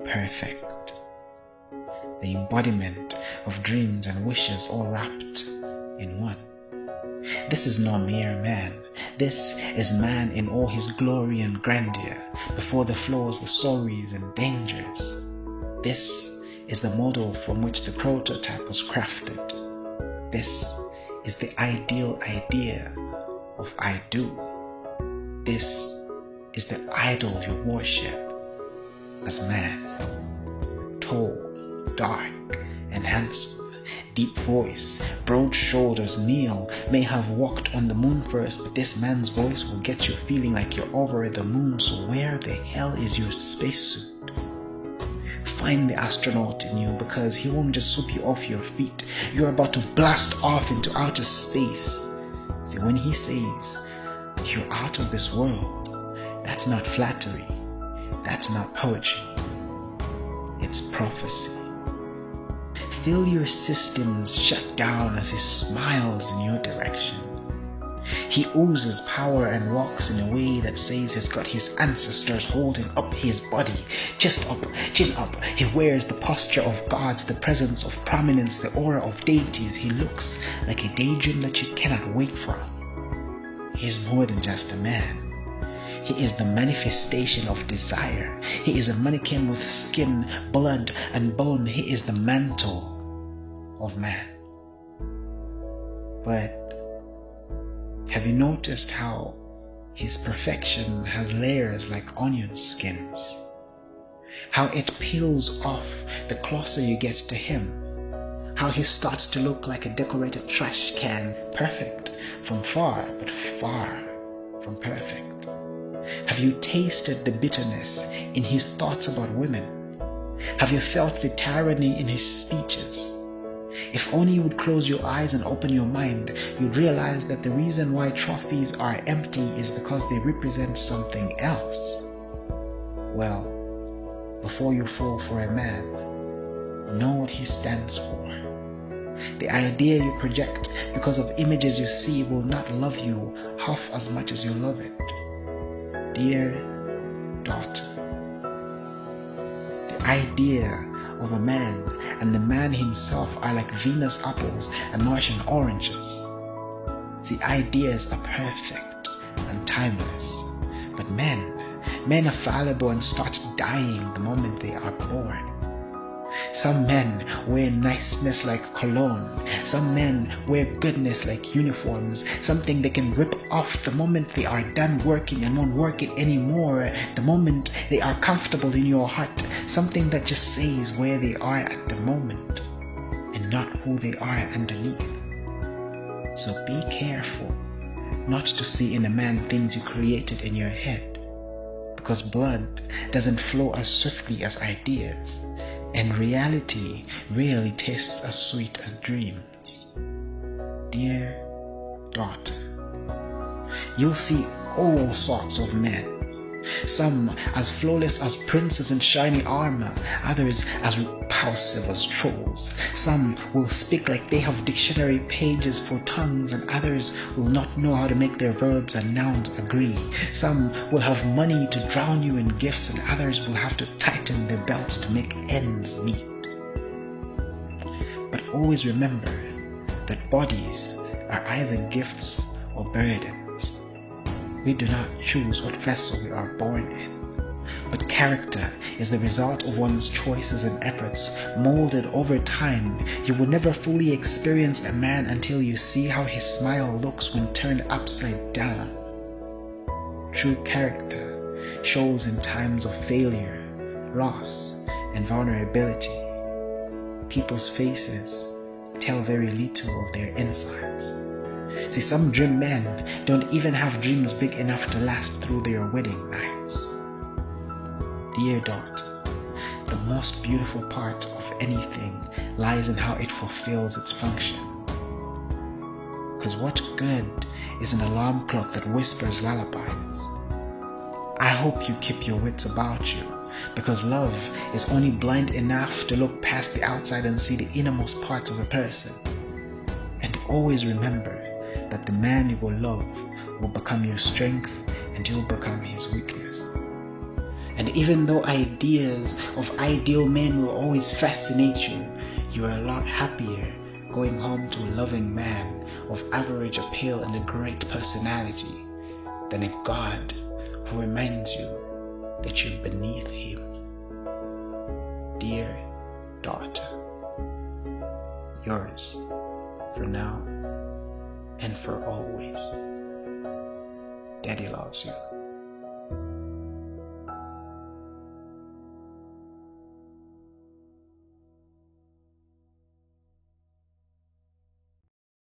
perfect, the embodiment of dreams and wishes all wrapped in one. This is no mere man. This is man in all his glory and grandeur, before the flaws, the sorries and dangers. This is the model from which the prototype was crafted. This is the ideal idea of I do. This is the idol you worship as man. Tall, dark, and handsome, deep voice, broad shoulders. Neil may have walked on the moon first, but this man's voice will get you feeling like you're over the moon. So where the hell is your spacesuit? Find the astronaut in you, because he won't just sweep you off your feet. You're about to blast off into outer space. See, when he says you're out of this world, that's not flattery, that's not poetry, it's prophecy. Feel your systems shut down as he smiles in your direction. He oozes power and walks in a way that says he's got his ancestors holding up his body. Chest up, chin up. He wears the posture of gods, the presence of prominence, the aura of deities. He looks like a daydream that you cannot wake from. He's more than just a man. He is the manifestation of desire. He is a mannequin with skin, blood, and bone. He is the mantle of man. But have you noticed how his perfection has layers like onion skins? How it peels off the closer you get to him. How he starts to look like a decorated trash can, perfect from far, but far from perfect. Have you tasted the bitterness in his thoughts about women? Have you felt the tyranny in his speeches? If only you would close your eyes and open your mind, you'd realize that the reason why trophies are empty is because they represent something else. Well, before you fall for a man, know what he stands for. The idea you project because of images you see will not love you half as much as you love it. Dear daughter, the idea of a man and the man himself are like Venus apples and Martian oranges. The ideas are perfect and timeless, but men are fallible and start dying the moment they are born. Some men wear niceness like cologne. Some men wear goodness like uniforms, something they can rip off the moment they are done working and won't work it anymore, the moment they are comfortable in your heart, something that just says where they are at the moment and not who they are underneath. So be careful not to see in a man things you created in your head, because blood doesn't flow as swiftly as ideas, and reality rarely tastes as sweet as dreams. Dear daughter, you'll see all sorts of men. Some as flawless as princes in shiny armor, others as repulsive as trolls. Some will speak like they have dictionary pages for tongues, and others will not know how to make their verbs and nouns agree. Some will have money to drown you in gifts, and others will have to tighten their belts to make ends meet. But always remember that bodies are either gifts or burdens. We do not choose what vessel we are born in, but character is the result of one's choices and efforts, molded over time. You will never fully experience a man until you see how his smile looks when turned upside down. True character shows in times of failure, loss, and vulnerability. People's faces tell very little of their insides. See, some dream men don't even have dreams big enough to last through their wedding nights. Dear daughter, the most beautiful part of anything lies in how it fulfills its function. Because what good is an alarm clock that whispers lullabies? I hope you keep your wits about you, because love is only blind enough to look past the outside and see the innermost parts of a person. And always remember that the man you will love will become your strength and you'll become his weakness. And even though ideas of ideal men will always fascinate you, you are a lot happier going home to a loving man of average appeal and a great personality than a God who reminds you that you're beneath him. Dear daughter, yours for now and for always. Daddy loves you.